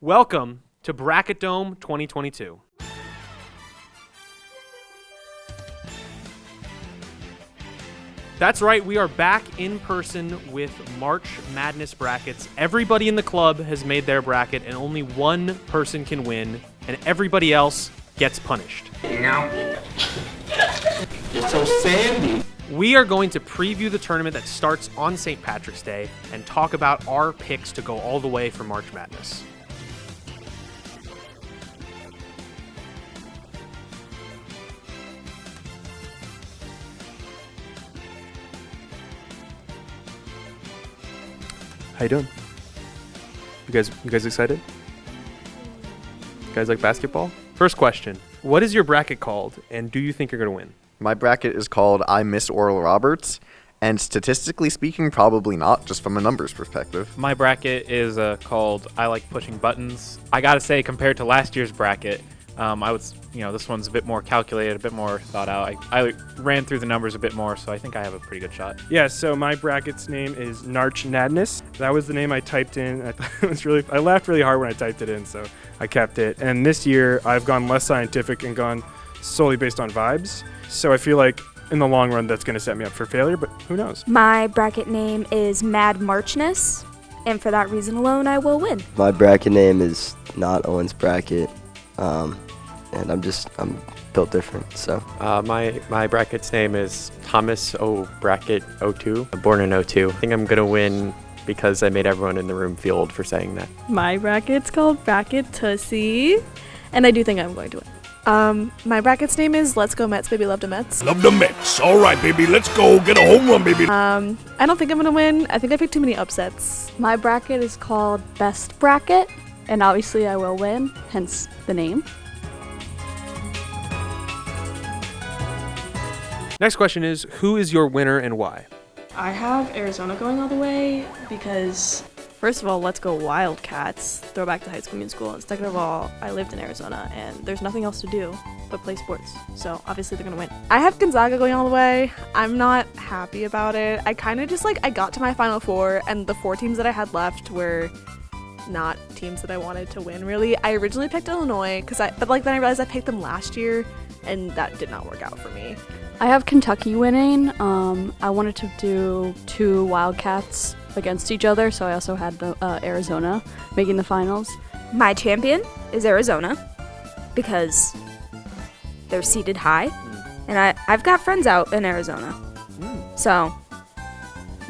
Welcome to Bracketdome 2022. That's right, we are back in person with March Madness brackets. Everybody in the club has made their bracket, and only one person can win, and everybody else gets punished. You're so sandy. We are going to preview the tournament that starts on St. Patrick's Day and talk about our picks to go all the way for March Madness. How you doing? You guys excited? You guys like basketball? First question, what is your bracket called, and do you think you're going to win? My bracket is called I Miss Oral Roberts, and statistically speaking, probably not, just from a numbers perspective. My bracket is called I Like Pushing Buttons. I gotta say, compared to last year's bracket, this one's a bit more calculated, a bit more thought out. I ran through the numbers a bit more, so I think I have a pretty good shot. Yeah, so my bracket's name is March Madness. That was the name I typed in. I laughed really hard when I typed it in, so I kept it. And this year, I've gone less scientific and gone solely based on vibes. So I feel like in the long run, that's going to set me up for failure, but who knows? My bracket name is Mad Marchness, and for that reason alone, I will win. My bracket name is not Owen's bracket, and I'm built different, so. My bracket's name is Thomas O. Bracket 02, born in 02. I think I'm going to win because I made everyone in the room feel old for saying that. My bracket's called Bracket Tussie, and I do think I'm going to win. My bracket's name is Let's Go Mets, baby, love the Mets. Love the Mets. All right, baby, let's go get a home run, baby. I don't think I'm gonna win. I think I picked too many upsets. My bracket is called Best Bracket, and obviously I will win, hence the name. Next question is, who is your winner and why? I have Arizona going all the way because, first of all, let's go Wildcats, throwback to high school musical, and second of all, I lived in Arizona and there's nothing else to do but play sports, so obviously they're gonna win. I have Gonzaga going all the way. I'm not happy about it. I kind of just I got to my Final Four and the 4 teams that I had left were not teams that I wanted to win, really. I originally picked Illinois, but then I realized I picked them last year and that did not work out for me. I have Kentucky winning. I wanted to do 2 Wildcats against each other, so I also had the Arizona making the finals. My champion is Arizona because they're seated high, and I've got friends out in Arizona. So,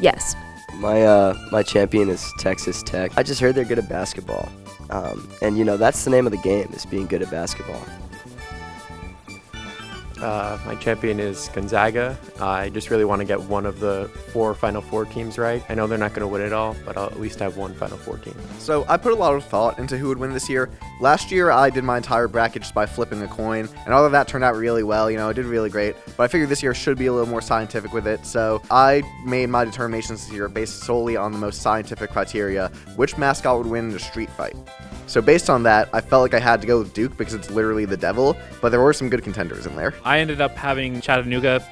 yes. My champion is Texas Tech. I just heard they're good at basketball, and that's the name of the game, is being good at basketball. My champion is Gonzaga. I just really want to get one of the 4 Final Four teams right. I know they're not going to win it all, but I'll at least have one Final Four team. So I put a lot of thought into who would win this year. Last year, I did my entire bracket just by flipping a coin, and all of that turned out really well. I did really great, but I figured this year should be a little more scientific with it, so I made my determinations this year based solely on the most scientific criteria, which mascot would win in a street fight. So based on that, I felt like I had to go with Duke because it's literally the devil, but there were some good contenders in there. I ended up having Chattanooga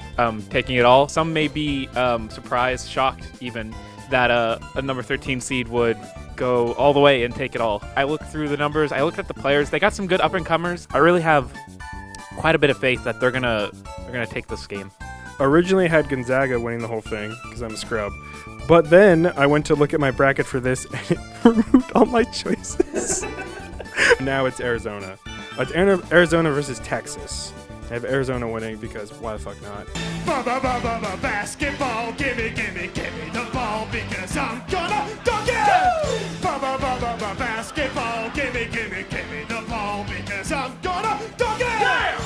taking it all. Some may be surprised, shocked even, that a number 13 seed would go all the way and take it all. I looked through the numbers, I looked at the players, they got some good up-and-comers. I really have quite a bit of faith that they're gonna take this game. Originally I had Gonzaga winning the whole thing because I'm a scrub. But then I went to look at my bracket for this and it removed all my choices. Now it's Arizona. It's Arizona versus Texas. I have Arizona winning because why the fuck not? Basketball, gimme the ball because I'm gonna dunk it! Basketball, gimme the ball because I'm gonna dunk it! Yeah!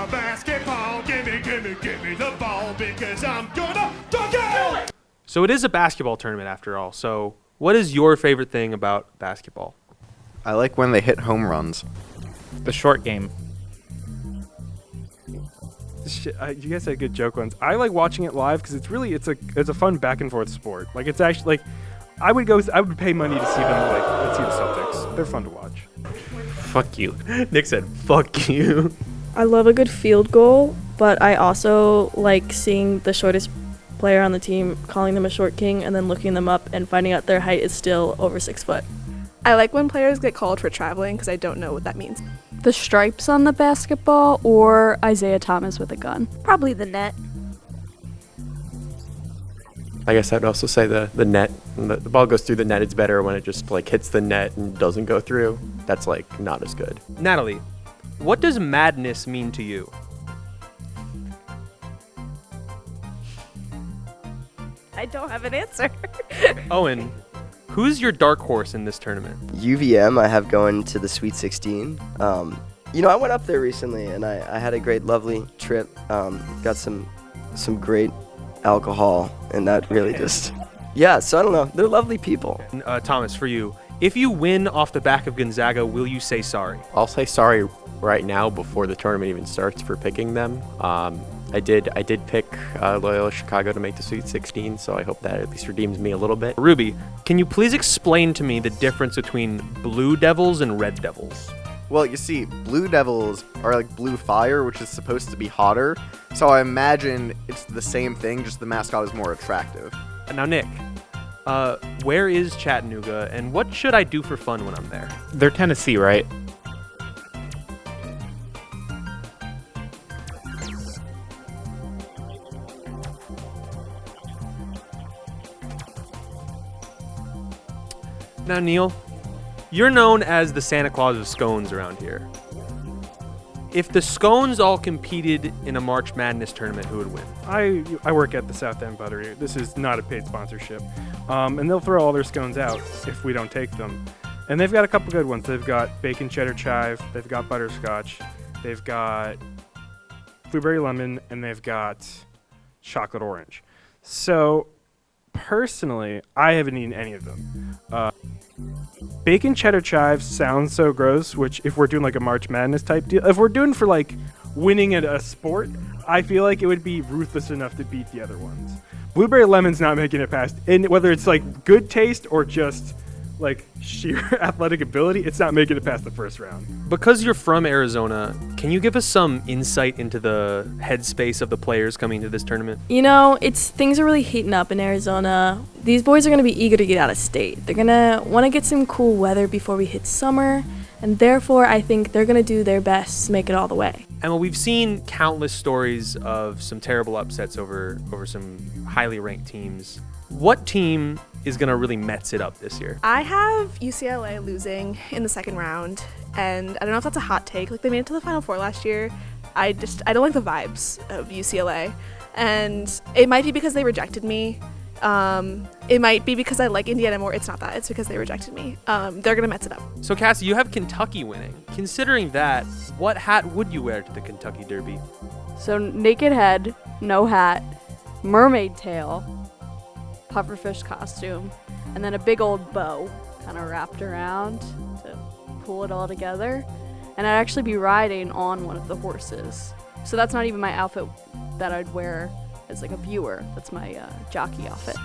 Basketball, gimme the ball because I'm gonna dunk it! So it is a basketball tournament after all, so what is your favorite thing about basketball? I like when they hit home runs. The short game. You guys had good joke ones. I like watching it live because it's a fun back and forth sport. It's actually I would pay money to see them let's see the Celtics. They're fun to watch. Fuck you. Nick said, fuck you. I love a good field goal, but I also like seeing the shortest player on the team, calling them a short king, and then looking them up and finding out their height is still over 6 foot. I like when players get called for traveling because I don't know what that means. The stripes on the basketball or Isaiah Thomas with a gun? Probably the net. I guess I'd also say the net. When the ball goes through the net, it's better. When it just like hits the net and doesn't go through, that's like not as good. Natalie, what does madness mean to you? I don't have an answer. Owen, who's your dark horse in this tournament? UVM I have going to the Sweet 16. You know, I went up there recently and I had a great, lovely trip. Got some great alcohol, and that really just... Yeah, so I don't know. They're lovely people. Thomas, for you, if you win off the back of Gonzaga, will you say sorry? I'll say sorry right now before the tournament even starts for picking them. I did pick Loyola Chicago to make the Sweet 16, so I hope that at least redeems me a little bit. Ruby, can you please explain to me the difference between Blue Devils and Red Devils? Well, you see, Blue Devils are like blue fire, which is supposed to be hotter. So I imagine it's the same thing, just the mascot is more attractive. Now, Nick, where is Chattanooga, and what should I do for fun when I'm there? They're Tennessee, right? Now, Neal, you're known as the Santa Claus of scones around here. If the scones all competed in a March Madness tournament, who would win? I work at the South End Buttery. This is not a paid sponsorship. And they'll throw all their scones out if we don't take them. And they've got a couple good ones. They've got bacon cheddar chive, they've got butterscotch, they've got blueberry lemon, and they've got chocolate orange. So, personally, I haven't eaten any of them. Bacon cheddar chive sounds so gross, which if we're doing like a March Madness type deal, if we're doing for like winning at a sport, I feel like it would be ruthless enough to beat the other ones. Blueberry lemon's not making it past, and whether it's like good taste or just like sheer athletic ability, it's not making it past the first round. Because you're from Arizona, can you give us some insight into the headspace of the players coming to this tournament? You know, things are really heating up in Arizona. These boys are going to be eager to get out of state. They're going to want to get some cool weather before we hit summer, and therefore I think they're going to do their best to make it all the way. Emma, we've seen countless stories of some terrible upsets over some highly ranked teams. What team is going to really Mets it up this year? I have UCLA losing in the second round, and I don't know if that's a hot take. Like, they made it to the Final Four last year. I don't like the vibes of UCLA, and it might be because they rejected me. It might be because I like Indiana more. It's not that. It's because they rejected me. They're going to Mets it up. So, Cassie, you have Kentucky winning. Considering that, what hat would you wear to the Kentucky Derby? So naked head, no hat, mermaid tail, pufferfish costume, and then a big old bow kind of wrapped around to pull it all together. And I'd actually be riding on one of the horses. So that's not even my outfit that I'd wear as like a viewer. That's my jockey outfit.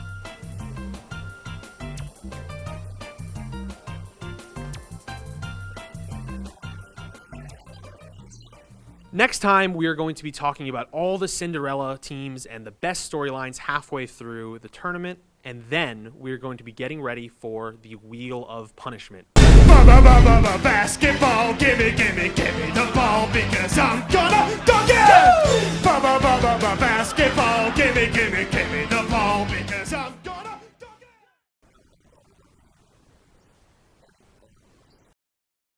Next time, we are going to be talking about all the Cinderella teams and the best storylines halfway through the tournament. And then we're going to be getting ready for the Wheel of Punishment. Basketball, gimme the ball because I'm gonna dunk it! Basketball, gimme the ball because I'm